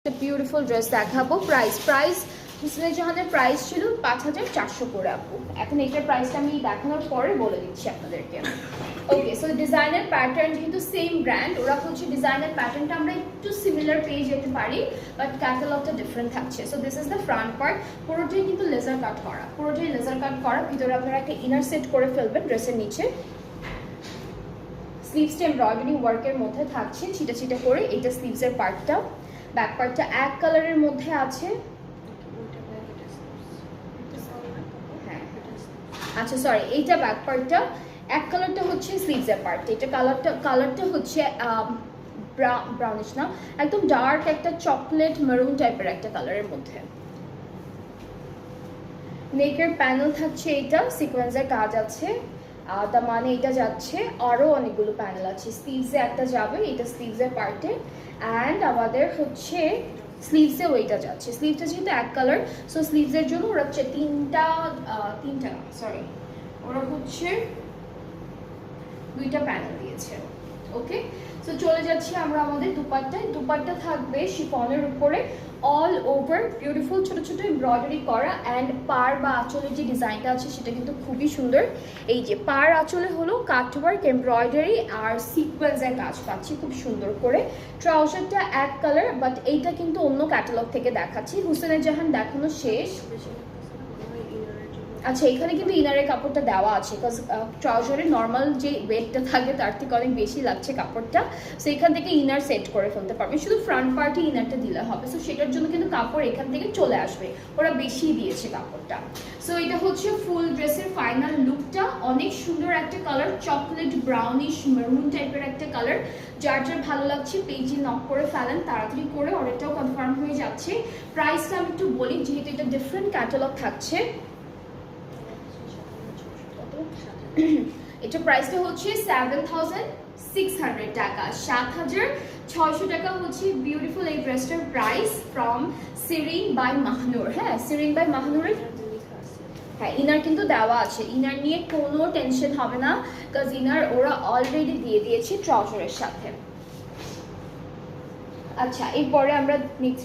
একটা beautiful dress দেখাবো। Price Husne জাহানের প্রাইস ছিল 5400 করে আপু। এখন এটার প্রাইসটা আমি দেখানোর পরে বলে দিচ্ছি আপনাদেরকে। ওকে, সো ডিজাইনার প্যাটার্ন যেহেতু সেম ব্র্যান্ড, ওরা হচ্ছে ডিজাইনার প্যাটার্নটা আমরা একটু সিমিলার পেয়ে যেতে পারি, বাট ক্যাটালগটা ডিফারেন্ট থাকছে। So this is the front part, পুরোটাই কিন্তু লেজার কাট করা, ভিতরে আপনারা একটা ইনার সেট করে ফেলবেন ড্রেসের নিচে। স্লিভসটা এমব্রয়ডারি ওয়ার্কের মধ্যে থাকছে ছিটা ছিটা করে। এটা স্লিভসের পার্টটা, ব্যাক পার্টটা এক কালারের মধ্যে আছে। আচ্ছা সরি, এইটা ব্যাক পার্টটা, এক কালারটা হচ্ছে স্লিভসের পার্ট। এটা কালারটা হচ্ছে ব্রাউনিশ না, একদম ডার্ক একটা চকলেট মেরুন টাইপের একটা কালারের মধ্যে। নেকের প্যানেল থাকছে, এটা সিকোয়েন্সের কাজ আছে। তার মানে এটা যাচ্ছে আরও অনেকগুলো প্যানেল আছে। স্লিভসে একটা যাবে, এটা স্লিভসের পার্টে, অ্যান্ড আমাদের হচ্ছে স্লিভসে ওইটা যাচ্ছে। স্লিভসটা যেহেতু এক কালার, সো স্লিভসের জন্য ওরা হচ্ছে ওরা হচ্ছে দুইটা প্যানেল দিয়েছে। ওকে, সো চলে যাচ্ছি আমরা আমাদের দুপাট্টায়। দুপাট্টা থাকবে শিফনের উপরে অল ওভার বিউটিফুল ছোট ছোট এমব্রয়ডারি করা, অ্যান্ড পার বা আঁচলের যে ডিজাইনটা আছে সেটা কিন্তু খুবই সুন্দর। এই যে পার আঁচলে হলো কাটওয়ার্ক এমব্রয়ডারি আর সিকোয়েন্সের কাজ পাচ্ছি খুব সুন্দর করে। ট্রাউজারটা এক কালার, বাট এইটা কিন্তু অন্য ক্যাটালগ থেকে দেখাচ্ছি। হুসেনে জাহান দেখানো শেষ। আচ্ছা, এখানে কিন্তু ইনারের কাপড়টা দেওয়া আছে, বিকজ ট্রাউজারের নর্মাল যে ওয়েটটা থাকে তার থেকে অনেক বেশি লাগছে কাপড়টা। সো এখান থেকে ইনার সেট করে ফেলতে পারবে, শুধু ফ্রন্ট পার্টে ইনারটা দিলে হবে। সো সেটার জন্য কিন্তু কাপড় এখান থেকে চলে আসবে, ওরা বেশি দিয়েছে কাপড়টা। সো এটা হচ্ছে ফুল ড্রেসের ফাইনাল লুকটা। অনেক সুন্দর একটা কালার, চকলেট ব্রাউনিশ মেরুন টাইপের একটা কালার। যার যার ভালো লাগছে পেজে নক করে ফেলেন, তাড়াতাড়ি করে অর্ডারটাও কনফার্ম হয়ে যাচ্ছে। প্রাইসটা আমি একটু বলি, যেহেতু এটা ডিফারেন্ট ক্যাটালগ থাকছে। এটা প্রাইসটা হচ্ছে 7600 টাকা, 7600 টাকা হচ্ছে বিউটিফুল এই ড্রেসটার প্রাইস ফ্রম সিরিন বাই মাহনুর। হ্যাঁ, সিরিন বাই মাহনুরের হ্যাঁ ইনার কিন্তু দেওয়া আছে, ইনার নিয়ে কোনো টেনশন হবে না, বিকজ ইনার ওরা অলরেডি দিয়ে দিয়েছে ট্রাউজারের সাথে। আচ্ছা, এরপরে আমরা নেক্সট